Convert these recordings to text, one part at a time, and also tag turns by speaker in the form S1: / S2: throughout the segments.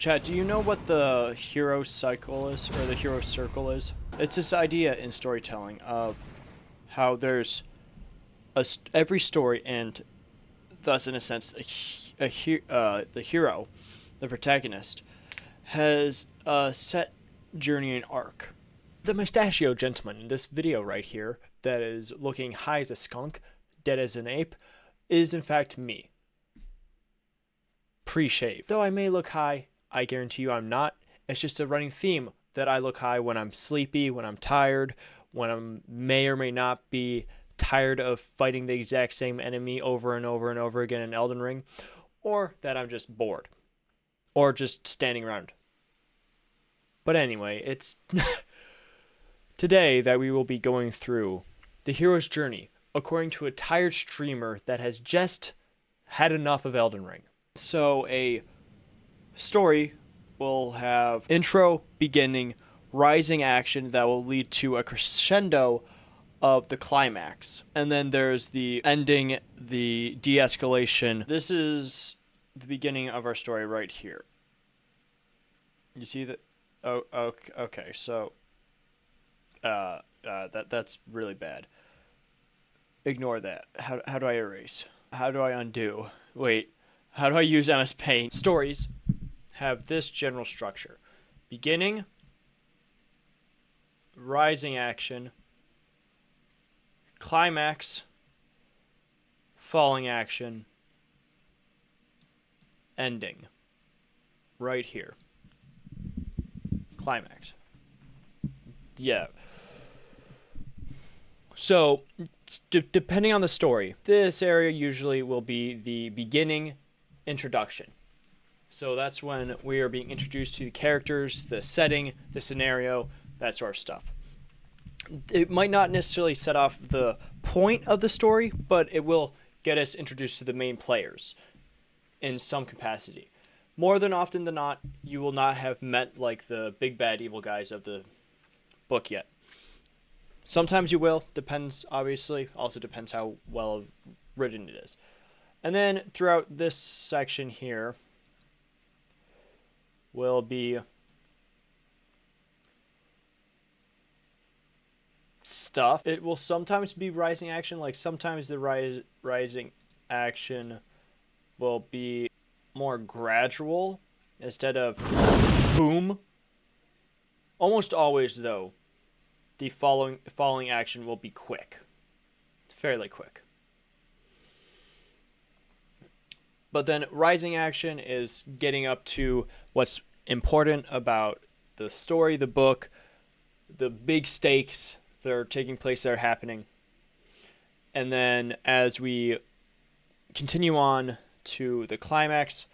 S1: Chad, do you know what the hero cycle is, or the hero circle is? It's this idea in storytelling of how there's every story, and thus, in a sense, the hero, the protagonist, has a set journey and arc. The mustachio gentleman in this video right here, that is looking high as a skunk, dead as an ape, is in fact me. Pre-shave. Though I may look high, I guarantee you I'm not. It's just a running theme that I look high when I'm sleepy, when I'm tired, when I may or may not be tired of fighting the exact same enemy over and over and over again in Elden Ring, or that I'm just bored, or just standing around. But anyway, it's today that we will be going through the hero's journey according to a tired streamer that has just had enough of Elden Ring. So a story will have intro, beginning, rising action that will lead to a crescendo of the climax. And then there's the ending, the de-escalation. This is the beginning of our story right here. You see that? Oh, okay. So, that's really bad. Ignore that. How do I erase? How do I undo? Wait, how do I use MS Paint? Stories have this general structure: beginning, rising action, climax, falling action, ending. Right here. Climax. Yeah. So, depending on the story, this area usually will be the beginning introduction. So that's when we are being introduced to the characters, the setting, the scenario, that sort of stuff. It might not necessarily set off the point of the story, but it will get us introduced to the main players in some capacity. More than often than not, you will not have met like the big bad evil guys of the book yet. Sometimes you will, depends obviously, also depends how well written it is. And then throughout this section here will be stuff. It will sometimes be rising action, like sometimes the rising action will be more gradual instead of boom. Almost always, though, the falling action will be quick, fairly quick. But then rising action is getting up to what's important about the story, the book, the big stakes that are taking place, that are happening. And then as we continue on to the climax,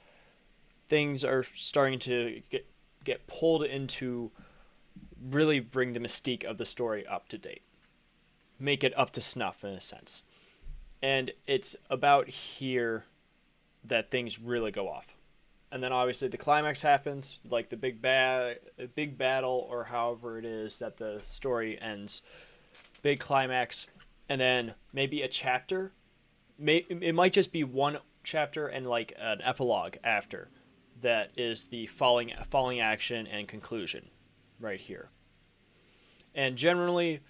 S1: things are starting to get pulled into really bring the mystique of the story up to date. Make it up to snuff in a sense. And it's about here that things really go off. And then obviously the climax happens, like the big battle, or however it is that the story ends. Big climax, and then maybe a chapter. It might just be one chapter and like an epilogue after. That is the falling action and conclusion right here. And generally,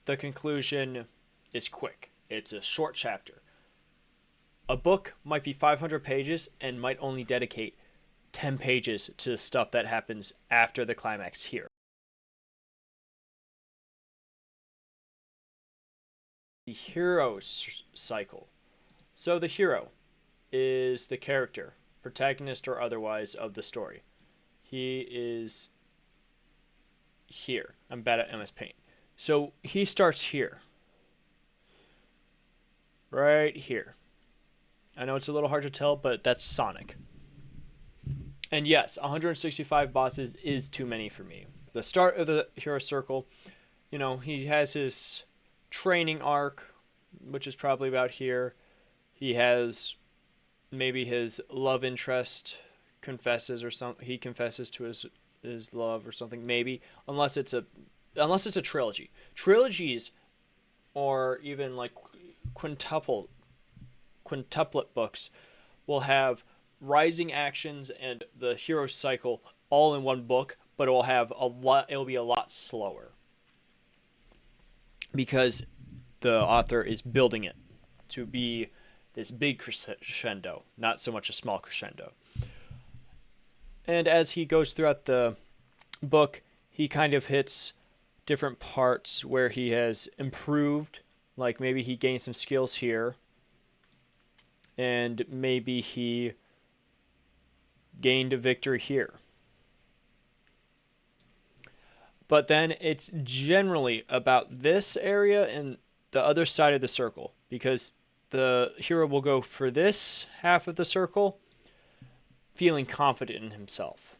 S1: the conclusion is quick. It's a short chapter. A book might be 500 pages and might only dedicate 10 pages to stuff that happens after the climax here. The hero cycle. So the hero is the character, protagonist or otherwise, of the story. He is here. I'm bad at MS Paint. So he starts here. Right here. I know it's a little hard to tell, but that's Sonic. And yes, 165 bosses is too many for me. The start of the hero circle, he has his training arc, which is probably about here. He has maybe his love interest confesses, or he confesses to his love or something, maybe, unless it's a trilogy. Trilogies, or even like quintuplet books, will have rising actions and the hero cycle all in one book, but it'll be a lot slower because the author is building it to be this big crescendo, not so much a small crescendo. And as he goes throughout the book, he kind of hits different parts where he has improved, like maybe he gained some skills here, and maybe he gained a victory here. But then it's generally about this area and the other side of the circle, because the hero will go for this half of the circle feeling confident in himself.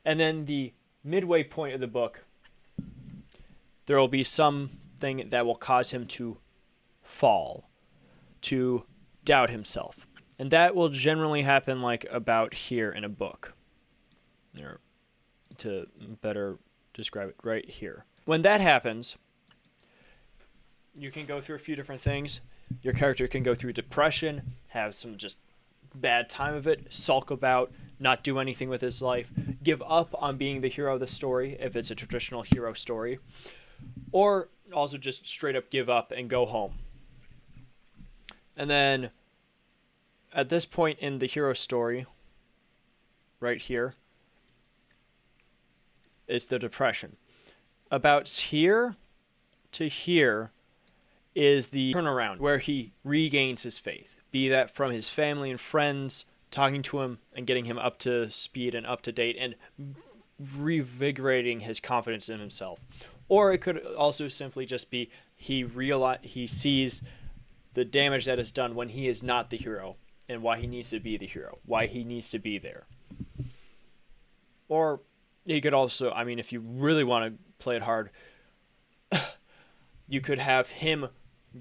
S1: And then the midway point of the book, there will be something that will cause him to fall, to doubt himself. And that will generally happen like about here in a book. Or to better describe it, right here. When that happens, you can go through a few different things. Your character can go through depression, have some just bad time of it, sulk about, not do anything with his life, give up on being the hero of the story if it's a traditional hero story, or also just straight up give up and go home. And then at this point in the hero story, right here, is the depression. About here to here is the turnaround where he regains his faith, be that from his family and friends talking to him and getting him up to speed and up to date and revigorating his confidence in himself. Or it could also simply just be he sees the damage that is done when he is not the hero and why he needs to be the hero, why he needs to be there. Or he could also, I mean, if you really want to play it hard, you could have him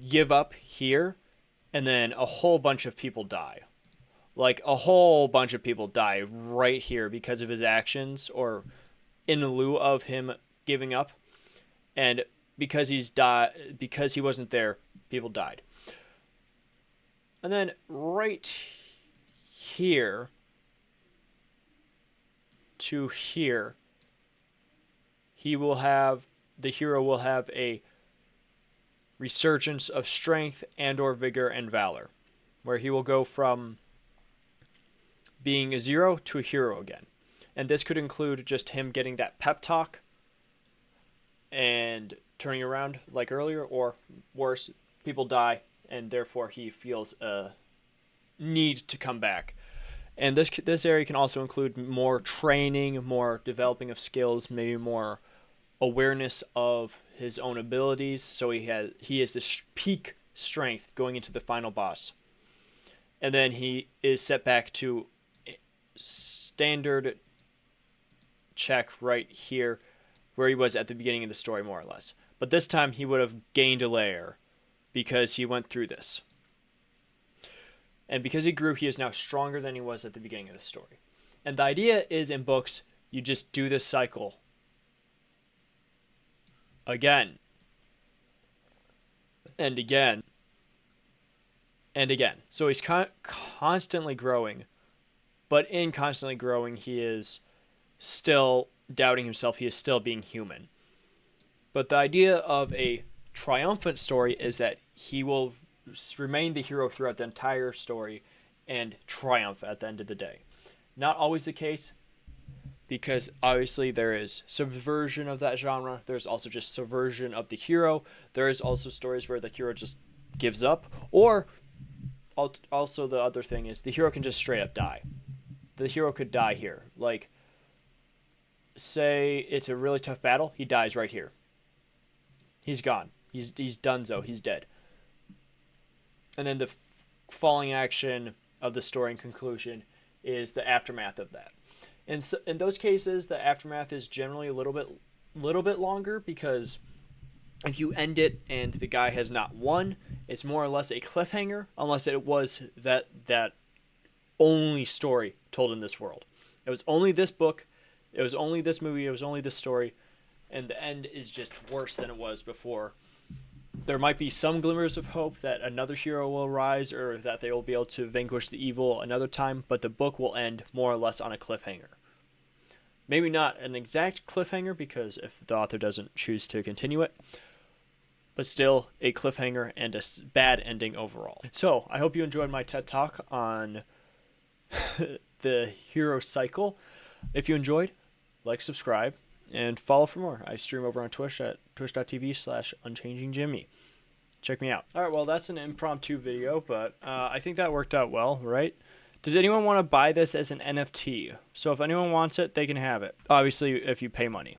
S1: give up here and then a whole bunch of people die. Like a whole bunch of people die right here because of his actions or in lieu of him giving up. And because because he wasn't there, people died. And then right here to here, the hero will have a resurgence of strength and or vigor and valor, where he will go from being a zero to a hero again. And this could include just him getting that pep talk and turning around like earlier, or worse, people die and therefore he feels a need to come back. And this area can also include more training, more developing of skills, maybe more awareness of his own abilities. So he has this peak strength going into the final boss. And then he is set back to standard check right here where he was at the beginning of the story, more or less. But this time he would have gained a layer because he went through this. And because he grew, he is now stronger than he was at the beginning of the story. And the idea is in books, you just do this cycle again and again and again. So he's constantly growing, but in constantly growing, he is still doubting himself. He is still being human. But the idea of a triumphant story is that he will remain the hero throughout the entire story and triumph at the end of the day. Not always the case, because obviously there is subversion of that genre. There's also just subversion of the hero. There is also stories where the hero just gives up. Or also the other thing is the hero can just straight up die. The hero could die here. Like, say it's a really tough battle. He dies right here. He's gone. He's donezo. He's dead. And then the falling action of the story and conclusion is the aftermath of that. And so in those cases, the aftermath is generally a little bit longer, because if you end it and the guy has not won, it's more or less a cliffhanger, unless it was that only story told in this world. It was only this book, it was only this movie, it was only this story, and the end is just worse than it was before. There might be some glimmers of hope that another hero will rise or that they will be able to vanquish the evil another time, but the book will end more or less on a cliffhanger. Maybe not an exact cliffhanger, because if the author doesn't choose to continue it, but still a cliffhanger and a bad ending overall. So I hope you enjoyed my TED Talk on the hero cycle. If you enjoyed, like, subscribe, and follow for more. I stream over on Twitch at twitch.tv/unchangingjimmy. Check me out. All right, well, that's an impromptu video, but I think that worked out well, right? Does anyone want to buy this as an NFT? So if anyone wants it, they can have it. Obviously, if you pay money.